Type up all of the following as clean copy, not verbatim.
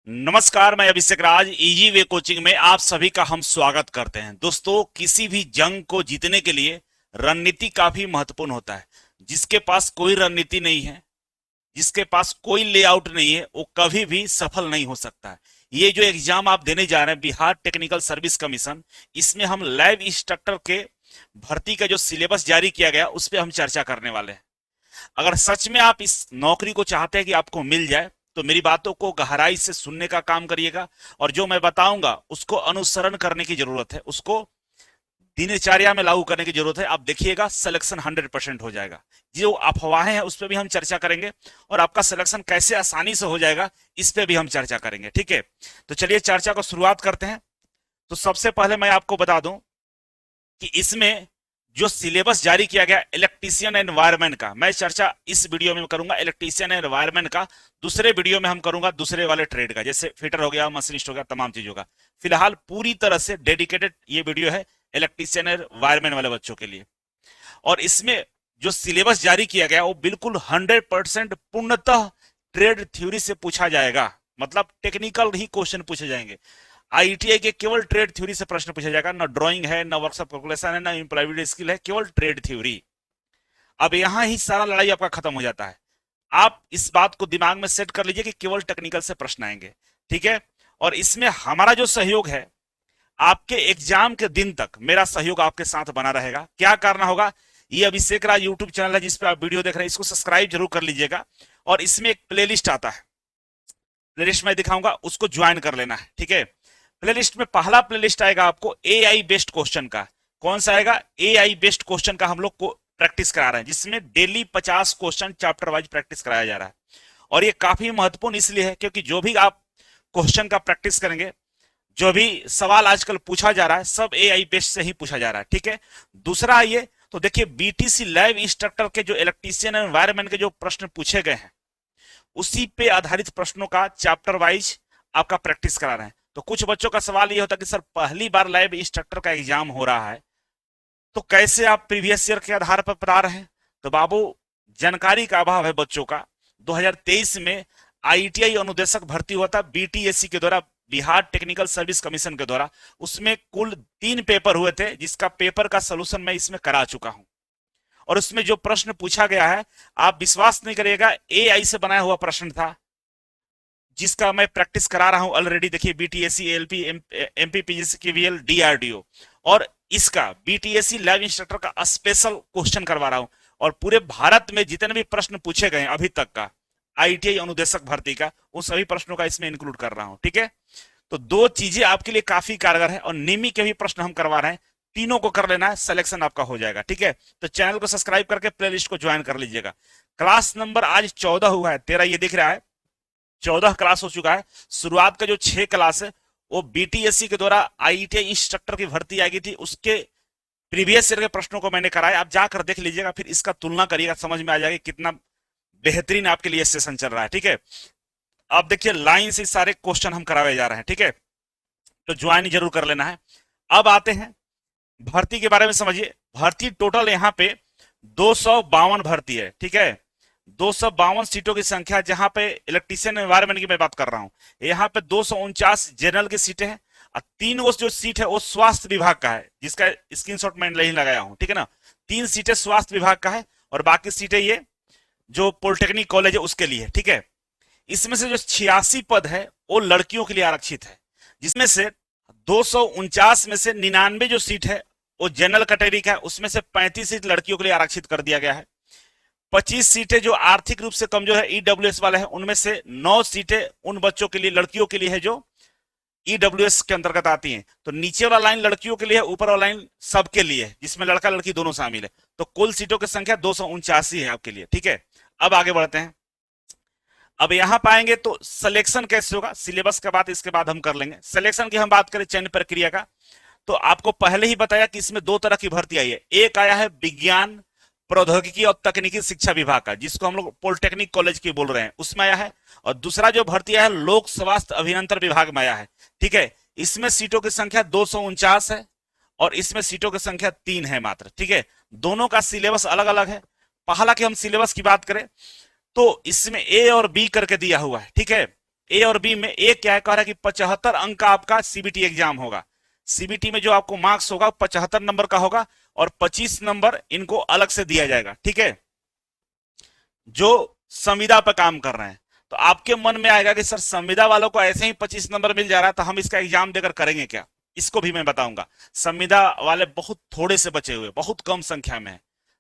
नमस्कार, मैं अभिषेक राज। Easy way coaching में आप सभी का हम स्वागत करते हैं। दोस्तों, किसी भी जंग को जीतने के लिए रणनीति काफी महत्वपूर्ण होता है। जिसके पास कोई रणनीति नहीं है, जिसके पास कोई लेआउट नहीं है, वो कभी भी सफल नहीं हो सकता है। ये जो एग्जाम आप देने जा रहे हैं, बिहार टेक्निकल सर्विस कमीशन, इसमें हम लैब इंस्ट्रक्टर के भर्ती का जो सिलेबस जारी किया गया उस पर हम चर्चा करने वाले हैं। अगर सच में आप इस नौकरी को चाहते हैं कि आपको मिल जाए, तो मेरी बातों को गहराई से सुनने का काम करिएगा और जो मैं बताऊंगा उसको अनुसरण करने की जरूरत है, उसको दिनचर्या में लागू करने की जरूरत है। आप देखिएगा, सिलेक्शन 100% हो जाएगा। जो अफवाहें हैं उस पर भी हम चर्चा करेंगे और आपका सिलेक्शन कैसे आसानी से हो जाएगा इस पे भी हम चर्चा करेंगे। ठीक है, तो चलिए चर्चा को शुरुआत करते हैं। तो सबसे पहले मैं आपको बता दूं कि इसमें जो सिलेबस जारी किया गया इलेक्ट्रीशियन एंड वायरमैन का, मैं चर्चा इस वीडियो में करूंगा इलेक्ट्रीशियन एंड वायरमैन का। दूसरे वीडियो में हम करूंगा दूसरे वाले ट्रेड का, जैसे फिटर हो गया, मशीनिस्ट हो गया, तमाम चीजों का। फिलहाल पूरी तरह से डेडिकेटेड ये वीडियो है इलेक्ट्रीशियन एंड वायरमैन वाले बच्चों के लिए। और इसमें जो सिलेबस जारी किया गया वो बिल्कुल 100% पूर्णतः ट्रेड थ्योरी से पूछा जाएगा। मतलब टेक्निकल ही क्वेश्चन पूछे जाएंगे। आईटीआई के केवल ट्रेड थ्योरी से प्रश्न पूछा जाएगा। ना ड्राइंग है, ना वर्कशॉप कैलकुलेशन है, ना एम्प्लॉयबिलिटी स्किल है, केवल ट्रेड थ्योरी। अब यहां ही सारा लड़ाई आपका खत्म हो जाता है। आप इस बात को दिमाग में सेट कर लीजिए कि केवल टेक्निकल से प्रश्न आएंगे। ठीक है, और इसमें हमारा जो सहयोग है, आपके एग्जाम के दिन तक मेरा सहयोग आपके साथ बना रहेगा। क्या करना होगा, ये अभिषेक राज यूट्यूब चैनल है जिस पे आप वीडियो देख रहे हैं, इसको सब्सक्राइब जरूर कर लीजिएगा। और इसमें एक प्लेलिस्ट आता है, प्लेलिस्ट में दिखाऊंगा, उसको ज्वाइन कर लेना है। ठीक है, प्लेलिस्ट में पहला प्लेलिस्ट आएगा आपको एआई बेस्ड क्वेश्चन का। कौन सा आएगा? एआई बेस्ड क्वेश्चन का हम लोग को प्रैक्टिस करा रहे हैं, जिसमें daily 50 question chapter wise practice कराया जा रहा है। और ये काफी महत्वपूर्ण इसलिए है क्योंकि जो भी आप क्वेश्चन का प्रैक्टिस करेंगे, जो भी सवाल आजकल पूछा जा रहा है, सब एआई बेस्ड से ही पूछा जा रहा है। ठीक है, दूसरा आइए तो देखिए, बीटीसी लैब इंस्ट्रक्टर के जो इलेक्ट्रीशियन एंड वायरमैन के जो प्रश्न पूछे गए हैं, उसी पे आधारित प्रश्नों का चैप्टर वाइज आपका प्रैक्टिस करा रहे हैं। तो कुछ बच्चों का सवाल ये होता है कि सर, पहली बार लैब इंस्ट्रक्टर का एग्जाम हो रहा है, तो कैसे आप प्रीवियस ईयर के आधार पर पढ़ा रहे हैं? तो बाबू, जानकारी का अभाव है बच्चों का। 2023 में आईटीआई अनुदेशक भर्ती हुआ था बीटीएससी के द्वारा, बिहार टेक्निकल सर्विस कमीशन के द्वारा। उसमें कुल 3 पेपर हुए थे, जिसका पेपर का सोल्यूशन मैं इसमें करा चुका हूं। और उसमें जो प्रश्न पूछा गया है, आप विश्वास नहीं करिएगा, एआई से बनाया हुआ प्रश्न था, जिसका मैं प्रैक्टिस करा रहा हूं ऑलरेडी। देखिए, BTSC, LP, MPPSC, KVL, DRDO, और इसका बीटीएससी लैब इंस्ट्रक्टर का स्पेशल क्वेश्चन करवा रहा हूं। और पूरे भारत में जितने भी प्रश्न पूछे गए अभी तक का आईटीआई अनुदेशक भर्ती का, उन सभी प्रश्नों का इसमें इंक्लूड कर रहा हूं। ठीक है, तो 2 चीजें आपके लिए काफी कारगर है। और निमी के भी प्रश्न हम करवा रहे हैं, तीनों को कर लेना है, सिलेक्शन आपका हो जाएगा। ठीक है, तो चैनल को सब्सक्राइब करके प्लेलिस्ट को ज्वाइन कर लीजिएगा। क्लास नंबर आज 14 हुआ है, 13 ये दिख रहा है, 14 क्लास हो चुका है। शुरुआत का जो 6 क्लास है वो बीटीएससी के द्वारा आईटीआई इंस्ट्रक्टर की भर्ती आई थी, उसके प्रीवियस ईयर के प्रश्नों को मैंने कराया। आप जाकर देख लीजिएगा, फिर इसका तुलना करिएगा, समझ में आ जाएगा कितना बेहतरीन आपके लिए सेशन चल रहा है। ठीक है, आप देखिए, लाइन से सारे क्वेश्चन हम करावे जा रहे हैं। ठीक है, तो ज्वाइन जरूर कर लेना है। अब आते हैं भर्ती के बारे में, समझिए। भर्ती टोटल यहाँ पे 252 भर्ती है। ठीक है, 252 सीटों की संख्या, जहां पे इलेक्ट्रीशियन एनवायरमेंट की मैं बात कर रहा हूं, यहाँ पे 249 जनरल की सीटें हैं। और 3 वो जो सीट है वो स्वास्थ्य विभाग का है, जिसका स्क्रीनशॉट मैं नहीं लगाया हूं। ठीक है ना, 3 सीटें स्वास्थ्य विभाग का है और बाकी सीटें ये जो पॉलिटेक्निक कॉलेज है उसके लिए। ठीक है, इसमें से जो 86 पद है वो लड़कियों के लिए आरक्षित है, जिसमें से 249 में से 99 जो सीट है वो जनरल कैटेगरी का है, उसमें से 35 सीट लड़कियों के लिए आरक्षित कर दिया गया है। 25 सीटें जो आर्थिक रूप से कमजोर है, ईडब्ल्यूएस वाले हैं, उनमें से 9 सीटें उन बच्चों के लिए, लड़कियों के लिए है जो ईडब्ल्यूएस के अंतर्गत आती हैं। तो नीचे वाला लाइन लड़कियों के लिए है, ऊपर वाला लाइन सबके लिए है, जिसमें लड़का लड़की दोनों शामिल है। तो कुल सीटों की संख्या 279 है आपके लिए। ठीक है, अब आगे बढ़ते हैं। अब यहां पाएंगे तो सिलेक्शन कैसे होगा, सिलेबस के बाद इसके बाद हम कर लेंगे। सिलेक्शन की हम बात करें, चयन प्रक्रिया का, तो आपको पहले ही बताया कि इसमें 2 तरह की भर्ती आई है। एक आया है विज्ञान प्रौद्योगिकी और तकनीकी शिक्षा विभाग का, जिसको हम लोग पॉलिटेक्निक कॉलेज की बोल रहे हैं, उसमें आया है। और दूसरा जो भर्ती आया है लोक स्वास्थ्य अभियंत्रण विभाग में आया है। ठीक है, इसमें सीटों की संख्या 249 है और इसमें सीटों की संख्या 3 है मात्र। ठीक है, दोनों का सिलेबस अलग अलग है। हालांकि हम सिलेबस की बात करें तो इसमें ए और बी करके दिया हुआ है। ठीक है, ए और बी में ए क्या है, कह रहा है कि 75 अंक का आपका सीबीटी एग्जाम होगा। सीबीटी में जो आपको मार्क्स होगा 75 नंबर का होगा और 25 नंबर इनको अलग से दिया जाएगा, ठीक है, जो संविदा पर काम कर रहे हैं। तो आपके मन में आएगा कि सर संविदा वालों को ऐसे ही 25 नंबर मिल जा रहा है तो हम इसका एग्जाम देकर करेंगे क्या? इसको भी मैं बताऊंगा। संविदा वाले बहुत थोड़े से बचे हुए, बहुत कम संख्या में है,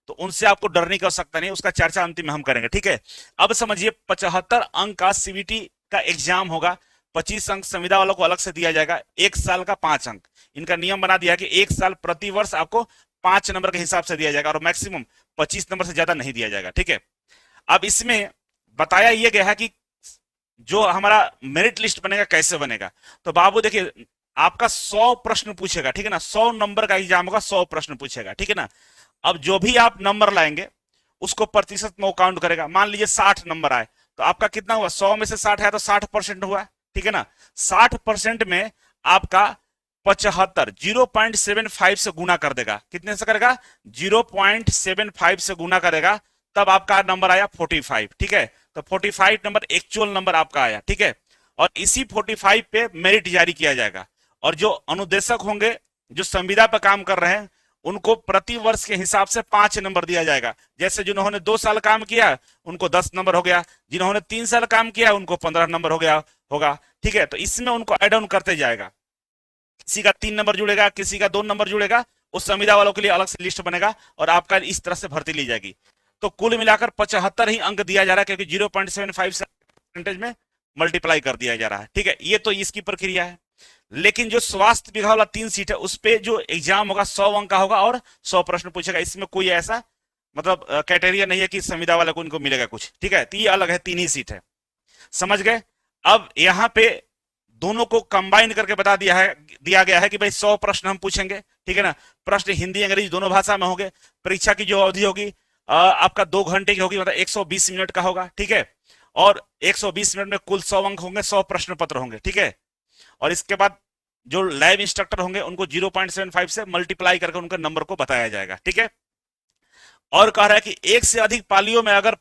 तो उनसे आपको डरने की आवश्यकता नहीं, उसका चर्चा अंतिम में हम करेंगे, ठीक है। अब समझिए 75 अंक का सीबीटी का एग्जाम होगा, 25 अंक संविदा वालों को अलग से दिया जाएगा, एक साल का 5 अंक। इनका नियम बना दिया कि एक साल प्रति वर्ष आपको 5 नंबर के हिसाब से दिया जाएगा और मैक्सिमम 25 नंबर से ज्यादा नहीं दिया जाएगा, ठीक है। अब इसमें बताया यह गया है कि जो हमारा मेरिट लिस्ट बनेगा कैसे बनेगा। तो बाबू देखिए, आपका 100 प्रश्न पूछेगा, ठीक है ना, 100 नंबर का एग्जाम होगा, 100 प्रश्न पूछेगा, ठीक है ना। अब जो भी आप नंबर लाएंगे उसको प्रतिशत में काउंट करेगा। मान लीजिए 60 नंबर आए तो आपका कितना हुआ, 100 में से 60 है तो 60% हुआ, ठीक है ना। 60% में आपका 75 0.75 से गुना कर देगा। कितने से करेगा? 0.75 से गुना करेगा, तब आपका नंबर आया 45, ठीक है। तो 45 नंबर एक्चुअल नंबर आपका आया, ठीक है। और इसी 45 पे मेरिट जारी किया जाएगा और जो अनुदेशक होंगे, जो संविदा पर काम कर रहे हैं, उनको प्रति वर्ष के हिसाब से 5 नंबर दिया जाएगा। जैसे जिन्होंने 2 साल काम किया उनको 10 नंबर हो गया, जिन्होंने 3 साल काम किया उनको 15 नंबर हो गया होगा, ठीक है। तो इसमें उनको एड ऑन करते जाएगा, किसी का 3 नंबर जुड़ेगा, किसी का 2 नंबर जुड़ेगा, उस संविदा वालों के लिए अलग से लिस्ट बनेगा और आपका इस तरह से भर्ती ली जाएगी। तो कुल मिलाकर 75 ही अंक दिया जा रहा है, क्योंकि 0.75 से परसेंटेज में मल्टीप्लाई कर दिया जा रहा है, ठीक है। ये तो इसकी प्रक्रिया है। लेकिन जो स्वास्थ्य विभाग वाला 3 सीट है उस पे जो एग्जाम होगा 100 अंक का होगा और 100 प्रश्न पूछेगा। इसमें कोई ऐसा मतलब क्राइटेरिया नहीं है कि संविदा वाले को इनको मिलेगा कुछ, ठीक है। तो ये अलग है, 3 ही सीट है, समझ गए। अब यहाँ पे दोनों को कंबाइन करके बता दिया गया है कि भाई 100 प्रश्न हम पूछेंगे, ठीक है ना। प्रश्न हिंदी अंग्रेजी दोनों भाषा में होंगे। परीक्षा की जो अवधि होगी आपका 2 घंटे की होगी, मतलब 120 मिनट का होगा, ठीक है। और 120 मिनट में कुल 100 अंक होंगे, 100 प्रश्न पत्र होंगे, ठीक है। और इसके बाद जो लैब इंस्ट्रक्टर होंगे उनको 0.75 से मल्टीप्लाई करके उनके नंबर को बताया जाएगा, ठीक है। और कह रहा है कि एक से अधिक पालियों में अगर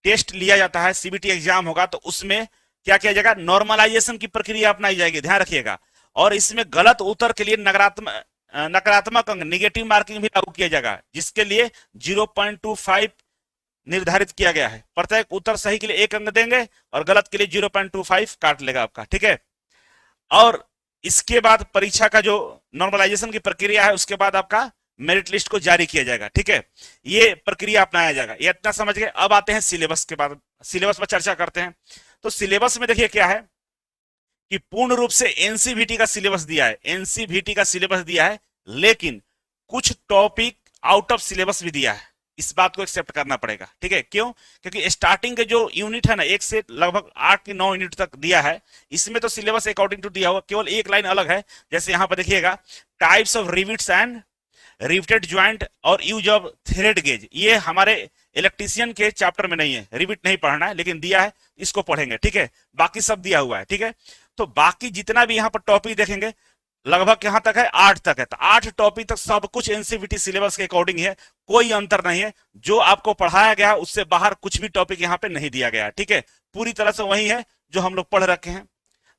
टेस्ट लिया जाता है, सीबीटी एग्जाम होगा, तो उसमें क्या किया जाएगा, नॉर्मलाइजेशन की प्रक्रिया अपनाई जाएगी, ध्यान रखिएगा। और इसमें गलत उत्तर के लिए नकारात्मक अंक, निगेटिव मार्किंग भी लागू किया जाएगा, जिसके लिए 0.25 निर्धारित किया गया है। प्रत्येक उत्तर सही के लिए 1 अंक देंगे और गलत के लिए 0.25 काट लेगा आपका, ठीक है। और इसके बाद परीक्षा का जो नॉर्मलाइजेशन की प्रक्रिया है, उसके बाद आपका मेरिट लिस्ट को जारी किया जाएगा, ठीक है। ये प्रक्रिया अपनाया जाएगा, ये इतना समझ गए। अब आते हैं सिलेबस के बाद, सिलेबस पर चर्चा करते हैं। तो सिलेबस में देखिए क्या है कि पूर्ण रूप से एनसीवीटी का सिलेबस दिया है, एनसीवीटी का सिलेबस दिया है, लेकिन कुछ टॉपिक आउट ऑफ सिलेबस भी दिया है। इस बात को एक्सेप्ट करना पड़ेगा, ठीक है। क्यों? क्योंकि स्टार्टिंग के जो यूनिट है ना, 1 से लगभग 8 की 9 यूनिट तक दिया है, इसमें तो सिलेबस अकॉर्डिंग टू दिया हुआ, केवल एक लाइन अलग है। जैसे यहां पर देखिएगा, types of rivets and riveted joint और यूज ऑफ थ्रेड गेज, ये हमारे इलेक्ट्रीशियन के चैप्टर में नहीं है, रिविट नहीं पढ़ना है, लेकिन दिया है, इसको पढ़ेंगे, ठीक है। बाकी सब दिया हुआ है, ठीक है। तो बाकी जितना भी यहाँ पर टॉपिक देखेंगे लगभग कहां तक है, 8 तक है। तो 8 टॉपिक तक सब कुछ एनसीवीटी सिलेबस के अकॉर्डिंग है, कोई अंतर नहीं है। जो आपको पढ़ाया गया उससे बाहर कुछ भी टॉपिक यहाँ पे नहीं दिया गया, ठीक है। पूरी तरह से वही है जो हम लोग पढ़ रखे हैं।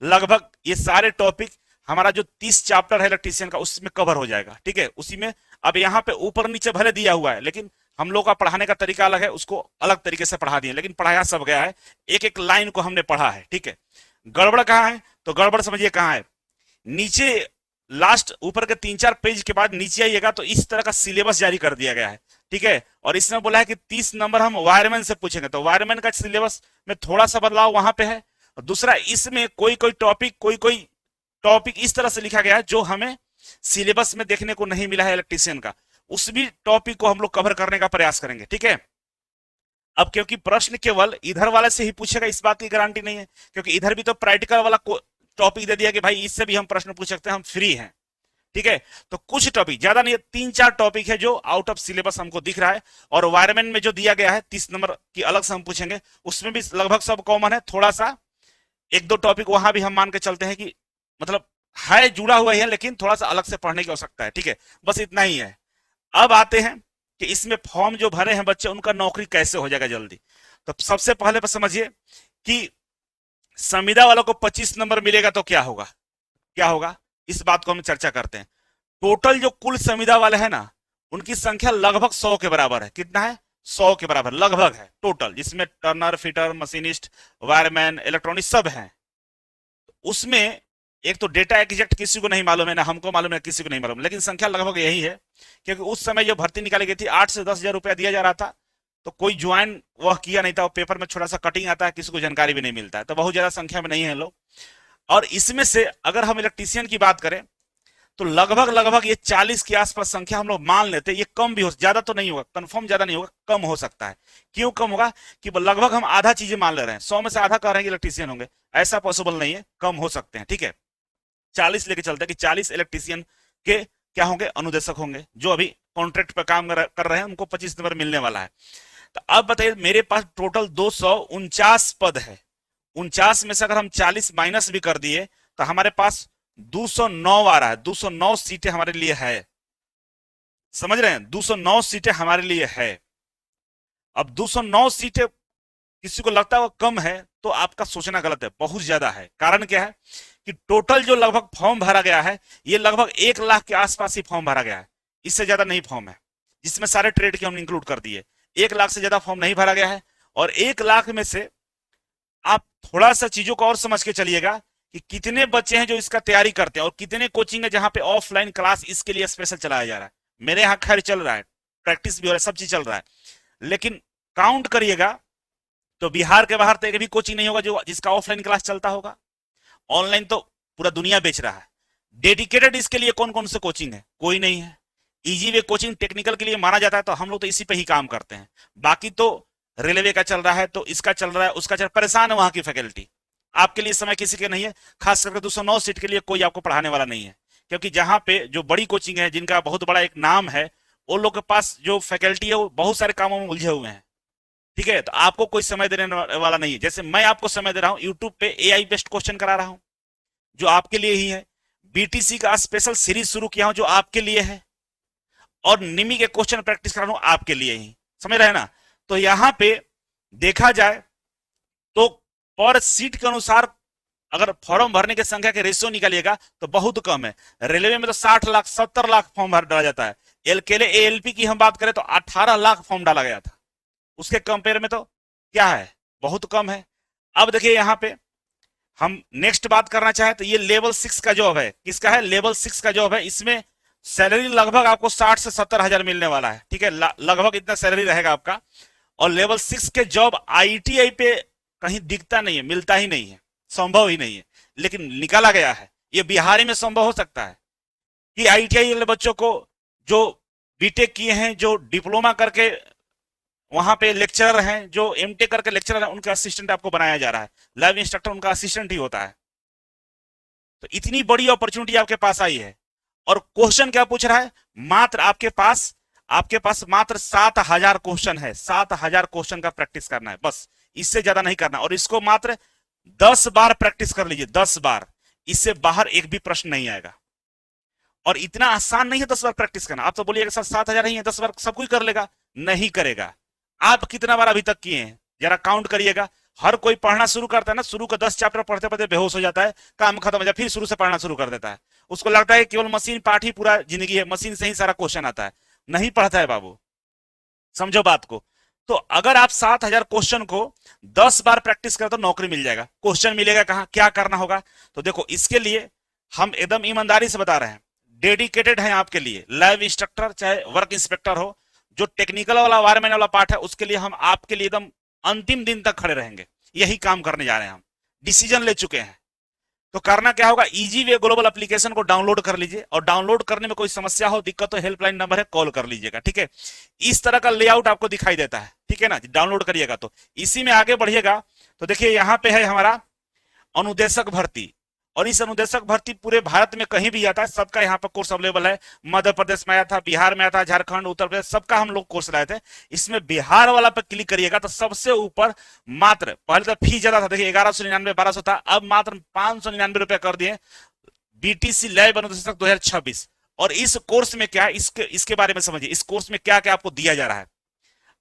लगभग ये सारे टॉपिक हमारा जो 30 चैप्टर है इलेक्ट्रीशियन का, उसमें कवर हो जाएगा, ठीक है। उसी में अब यहाँ पे ऊपर नीचे भले दिया हुआ है, लेकिन हम लोग का पढ़ाने का तरीका अलग है, उसको अलग तरीके से पढ़ा दिए, लेकिन पढ़ाया सब गया है। एक एक लाइन को हमने पढ़ा है, ठीक है। गड़बड़ कहाँ है? तो गड़बड़ समझिए कहाँ है, नीचे लास्ट ऊपर के 3-4 पेज के बाद नीचे आइएगा तो इस तरह का सिलेबस जारी कर दिया गया है, ठीक है। और इसमें बोला है कि 30 नंबर हम वायरमैन से पूछेंगे, तो वायरमैन का सिलेबस में थोड़ा सा बदलाव वहां पे है। और दूसरा, इसमें कोई कोई टॉपिक इस तरह से लिखा गया है जो हमें सिलेबस में देखने को नहीं मिला है इलेक्ट्रीशियन का, उस भी टॉपिक को हम लोग कवर करने का प्रयास करेंगे, ठीक है। अब क्योंकि प्रश्न केवल इधर वाले से ही पूछेगा, इस बात की गारंटी नहीं है, क्योंकि इधर भी तो प्रैक्टिकल वाला टॉपिक दे दिया कि भाई इससे भी हम प्रश्न पूछ सकते हैं, हम फ्री हैं, ठीक है। तो कुछ टॉपिक, ज्यादा नहीं है, 3-4 टॉपिक है जो आउट ऑफ सिलेबस हमको दिख रहा है। और वायरमैन में जो दिया गया है 30 नंबर की अलग से हम पूछेंगे, उसमें भी लगभग सब कॉमन है। थोड़ा सा 1-2 टॉपिक वहां भी हम मान के चलते हैं कि मतलब है, जुड़ा हुआ है, लेकिन थोड़ा सा अलग से पढ़ने की आवश्यकता है, ठीक है। बस इतना ही है। अब आते हैं कि इसमें फॉर्म जो भरे हैं बच्चे, उनका नौकरी कैसे हो जाएगा जल्दी। तो सबसे पहले समझिए कि संविदा वालों को 25 नंबर मिलेगा तो क्या होगा, क्या होगा, इस बात को हम चर्चा करते हैं। टोटल जो कुल संविदा वाले हैं ना, उनकी संख्या लगभग 100 के बराबर है। कितना है? 100 के बराबर लगभग है टोटल, जिसमें Turner, fitter, machinist, wireman, electronic सब हैं। उसमें एक तो डेटा एग्जैक्ट किसी को नहीं मालूम है, ना हमको मालूम है, किसी को नहीं मालूम, लेकिन संख्या लगभग यही है। क्योंकि उस समय जो भर्ती निकाली गई थी 8 से 10 हजार रुपया दिया जा रहा था, तो कोई ज्वाइन वह किया नहीं था। वो पेपर में छोटा सा कटिंग आता है, किसी को जानकारी भी नहीं मिलता है, तो बहुत ज्यादा संख्या में नहीं है लोग। और इसमें से अगर हम इलेक्ट्रीशियन की बात करें तो लगभग लगभग ये 40 के आसपास संख्या हम लोग मान लेते हैं। ये कम भी हो, ज्यादा तो नहीं होगा, कंफर्म ज्यादा नहीं होगा, कम हो सकता है। क्यों कम होगा? कि लगभग हम आधा चीजें मान ले रहे हैं, 100 में से आधा कह रहे हैं कि इलेक्ट्रीशियन होंगे, ऐसा पॉसिबल नहीं है, कम हो सकते हैं। ठीक है, 40 लेके चलते हैं कि 40 इलेक्ट्रीशियन के क्या होंगे, अनुदेशक होंगे, जो अभी कॉन्ट्रैक्ट पर काम कर रहे हैं, उनको 25 नंबर मिलने वाला है। तो अब बताइए, मेरे पास टोटल 249 पद है। 49 में से अगर हम 40 माइनस भी कर दिए तो हमारे पास 209 आ रहा है। 209 सीटें हमारे लिए है, समझ रहे हैं? 209 सीटें हमारे लिए है। अब 209 सीटें किसी को लगता है वो कम है, तो आपका सोचना गलत है, बहुत ज्यादा है। कारण क्या है कि टोटल जो लगभग फॉर्म भरा गया है, ये लगभग 1 लाख के आसपास ही फॉर्म भरा गया है, इससे ज्यादा नहीं फॉर्म है, जिसमें सारे ट्रेड के हम इंक्लूड कर दिए। 1 लाख से ज्यादा फॉर्म नहीं भरा गया है। और 1 लाख में से आप थोड़ा सा चीजों को और समझ के चलिएगा कि कितने बच्चे हैं जो इसका तैयारी करते हैं, और कितने कोचिंग है जहां पे ऑफलाइन क्लास इसके लिए स्पेशल चलाया जा रहा है। मेरे यहाँ खैर चल रहा है, प्रैक्टिस भी हो रहा है, सब चीज चल रहा है, लेकिन काउंट करिएगा तो बिहार के बाहर तो एक भी कोचिंग नहीं होगा जो जिसका ऑफलाइन क्लास चलता होगा। ऑनलाइन तो पूरा दुनिया बेच रहा है। डेडिकेटेड इसके लिए कौन कौन से कोचिंग है? कोई नहीं है। इजी वे कोचिंग टेक्निकल के लिए माना जाता है, तो हम लोग तो इसी पे ही काम करते हैं। बाकी तो रेलवे का चल रहा है, तो इसका चल रहा है, उसका चल, परेशान है वहां की फैकल्टी। आपके लिए समय किसी के नहीं है, खास करके 209 सीट के लिए कोई आपको पढ़ाने वाला नहीं है। क्योंकि जहां पे जो बड़ी कोचिंग है, जिनका बहुत बड़ा एक नाम है, उन लोग के पास जो फैकल्टी है वो बहुत सारे कामों में उलझे हुए हैं। ठीक है, तो आपको कोई समय देने वाला नहीं है। जैसे मैं आपको समय दे रहा हूं, यूट्यूब पे एआई बेस्ड क्वेश्चन करा रहा हूं, जो आपके लिए ही है। बीटीसी का स्पेशल सीरीज शुरू किया हूं, जो आपके लिए है। और निमी के क्वेश्चन प्रैक्टिस करा रहा हूं, आपके लिए ही। समझ रहे हैं ना? तो यहां पे देखा जाए तो पर सीट के अनुसार अगर फॉर्म भरने की संख्या के रेशियो निकालिएगा तो बहुत कम है। रेलवे में तो 60 लाख 70 लाख फॉर्म भर डाला जाता है। एलकेले एएलपी की हम बात करें तो 18 लाख फॉर्म डाला गया था। उसके कंपेयर में तो क्या है, बहुत कम है। अब देखिए यहाँ पे हम नेक्स्ट बात करना चाहे तो ये लेवल 6 का जॉब है। किसका है? लेवल 6 का जॉब है। इसमें सैलरी लगभग आपको 60 से 70 हजार मिलने वाला है। ठीक है, लगभग इतना सैलरी रहेगा आपका। और लेवल 6 के जॉब आईटीआई पे कहीं दिखता नहीं है, मिलता ही नहीं है, संभव ही नहीं है, लेकिन निकाला गया है। ये बिहारी में संभव हो सकता है कि आईटीआई वाले बच्चों को, जो बीटेक किए हैं, जो डिप्लोमा करके वहां पे लेक्चरर हैं, जो एमटेक करके लेक्चरर हैं, उनका असिस्टेंट आपको बनाया जा रहा है। लाइव इंस्ट्रक्टर उनका असिस्टेंट ही होता है। तो इतनी बड़ी अपॉर्चुनिटी आपके पास आई है। और क्वेश्चन क्या पूछ रहा है? मात्र आपके पास मात्र 7,000 क्वेश्चन है। 7,000 क्वेश्चन का प्रैक्टिस करना है, बस, इससे ज्यादा नहीं करना। और इसको मात्र 10 बार प्रैक्टिस कर लीजिए, 10 बार। इससे बाहर एक भी प्रश्न नहीं आएगा। और इतना आसान नहीं है 10 बार प्रैक्टिस करना। आप तो बोलिएगा सर 7,000 ही है, 10 बार सब कोई कर लेगा। नहीं करेगा। आप कितना बार अभी तक किए हैं जरा काउंट करिएगा। हर कोई पढ़ना शुरू करता है ना, शुरू का 10 चैप्टर पढ़ते पढ़ते बेहोश हो जाता है, काम खत्म हो जाता है, फिर शुरू से पढ़ना शुरू कर देता है। उसको लगता है केवल मशीन पाठ ही पूरा जिंदगी है, मशीन से ही सारा क्वेश्चन आता है। नहीं पढ़ता है बाबू, समझो बात को। तो अगर आप 7,000 क्वेश्चन को 10 बार प्रैक्टिस करें तो नौकरी मिल जाएगा। क्वेश्चन मिलेगा कहां, क्या करना होगा? तो देखो, इसके लिए हम एकदम ईमानदारी से बता रहे हैं, डेडिकेटेड है आपके लिए। लाइव इंस्ट्रक्टर चाहे वर्क इंस्पेक्टर हो, जो टेक्निकल वाला वायरमैन वाला पार्ट है, उसके लिए हम आपके लिए एकदम अंतिम दिन तक खड़े रहेंगे। यही काम करने जा रहे हैं, हम डिसीजन ले चुके हैं। तो करना क्या होगा? इजी वे ग्लोबल एप्लीकेशन को डाउनलोड कर लीजिए, और डाउनलोड करने में कोई समस्या हो, दिक्कत हो, हेल्पलाइन नंबर है, कॉल कर लीजिएगा। ठीक है, इस तरह का लेआउट आपको दिखाई देता है। ठीक है ना? डाउनलोड करिएगा तो इसी में आगे बढ़िएगा। तो देखिए यहाँ पे है हमारा अनुदेशक भर्ती। और इस अनुदेशक भर्ती पूरे भारत में कहीं भी आता है, सबका यहाँ पर कोर्स अवेलेबल है। मध्य प्रदेश में आया था, बिहार में आया था, झारखंड, उत्तर प्रदेश, सबका हम लोग कोर्स लाए थे। इसमें बिहार वाला पर क्लिक करिएगा तो सबसे ऊपर मात्र, पहले तो फी ज्यादा था, देखिए 1199 1200 था, अब मात्र 599 रुपए कर दिए। बीटीसी लैब अनुदेशक 2026। और इस कोर्स में क्या है, इसके बारे में समझिए। इस कोर्स में क्या क्या आपको दिया जा रहा है,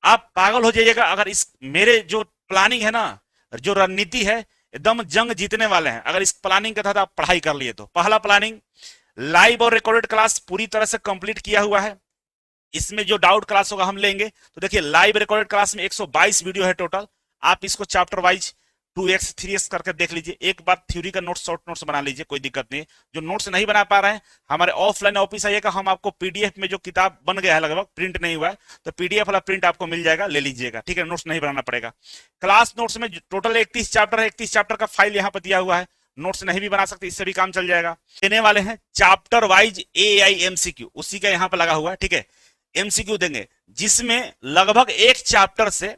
आप पागल हो जाइएगा। अगर इस मेरे जो प्लानिंग है ना, जो रणनीति है, एकदम जंग जीतने वाले हैं अगर इस प्लानिंग के तहत आप पढ़ाई कर लिए तो। पहला प्लानिंग, लाइव और रिकॉर्डेड क्लास पूरी तरह से कंप्लीट किया हुआ है। इसमें जो डाउट क्लास होगा हम लेंगे। तो देखिए लाइव रिकॉर्डेड क्लास में 122 वीडियो है टोटल। आप इसको चैप्टर वाइज 2x 3x करके देख लीजिए। एक बार थ्योरी का नोट्स, शॉर्ट नोट्स बना लीजिए, कोई दिक्कत नहीं है। जो नोट्स नहीं बना पा रहे हैं, हमारे ऑफलाइन ऑफिस आइएगा, हम आपको पीडीएफ में जो किताब बन गया है, लगभग प्रिंट नहीं हुआ है, तो पीडीएफ वाला प्रिंट आपको मिल जाएगा, ले लीजिएगा, ठीक है। नोट्स नहीं बनाना पड़ेगा। क्लास नोट्स में टोटल 31 चैप्टर है, 31 चैप्टर का फाइल यहाँ पर दिया हुआ है। नोट्स नहीं भी बना सकते, इससे भी काम चल जाएगा। देने वाले हैं चैप्टर वाइज AI MCQ, उसी का यहाँ पर लगा हुआ है, ठीक है। MCQ देंगे जिसमें लगभग एक चैप्टर से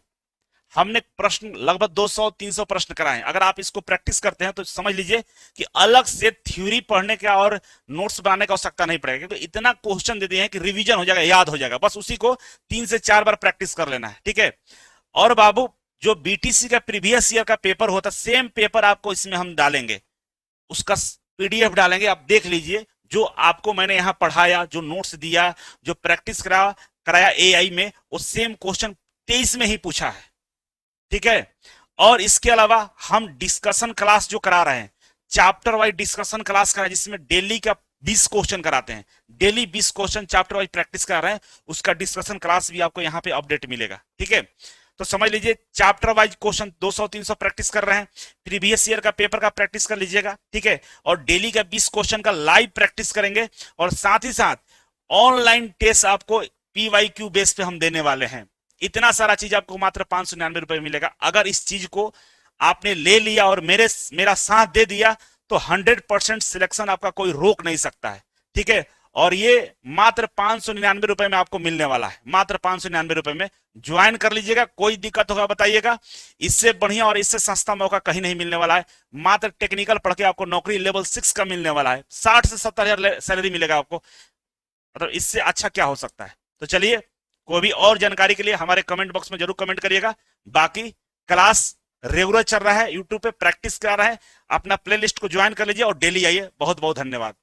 हमने प्रश्न लगभग 200-300 प्रश्न कराए। अगर आप इसको प्रैक्टिस करते हैं तो समझ लीजिए कि अलग से थ्योरी पढ़ने का और नोट्स बनाने का आवश्यकता नहीं पड़ेगा, क्योंकि इतना क्वेश्चन दे दिए हैं कि रिवीजन हो जाएगा, याद हो जाएगा। बस उसी को 3 से 4 बार प्रैक्टिस कर लेना है, ठीक है। और बाबू, जो BTC का प्रीवियस ईयर का पेपर होता है, सेम पेपर आपको इसमें हम डालेंगे, उसका PDF डालेंगे, आप देख लीजिए। जो आपको मैंने यहाँ पढ़ाया, जो नोट्स दिया, जो प्रैक्टिस कराया AI में, वो सेम क्वेश्चन 23 में ही पूछा है, ठीक है। और इसके अलावा हम डिस्कशन क्लास जो करा रहे हैं, चैप्टर वाइज डिस्कशन क्लास करा, जिसमें डेली का 20 क्वेश्चन कराते हैं, daily 20 question chapter wise practice करा रहे हैं, उसका डिस्कशन क्लास भी आपको यहाँ पे अपडेट मिलेगा, ठीक है। तो समझ लीजिए चैप्टर वाइज क्वेश्चन 200-300 प्रैक्टिस कर रहे हैं, प्रीवियस ईयर का पेपर का प्रैक्टिस कर लीजिएगा, ठीक है। और डेली का 20 क्वेश्चन का लाइव प्रैक्टिस करेंगे, और साथ ही साथ ऑनलाइन टेस्ट आपको PYQ बेस पे हम देने वाले हैं। इतना सारा चीज आपको मात्र 599 रुपए में मिलेगा। अगर इस चीज को आपने ले लिया और मेरा साथ दे दिया तो 100% सिलेक्शन आपका कोई रोक नहीं सकता है, ठीक है। और ये मात्र 599 रुपए में आपको मिलने वाला है, मात्र 599 रुपए में ज्वाइन कर लीजिएगा। कोई दिक्कत होगा बताइएगा, इससे बढ़िया और इससे सस्ता मौका कहीं नहीं मिलने वाला है। मात्र टेक्निकल पढ़ के आपको नौकरी लेवल 6 का मिलने वाला है, 60 से 70 हजार सैलरी मिलेगा आपको, मतलब इससे अच्छा क्या हो सकता है। तो चलिए, कोई भी और जानकारी के लिए हमारे कमेंट बॉक्स में जरूर कमेंट करिएगा। बाकी क्लास रेगुलर चल रहा है, यूट्यूब पे प्रैक्टिस करा रहा है, अपना प्लेलिस्ट को ज्वाइन कर लीजिए और डेली आइए। बहुत बहुत धन्यवाद।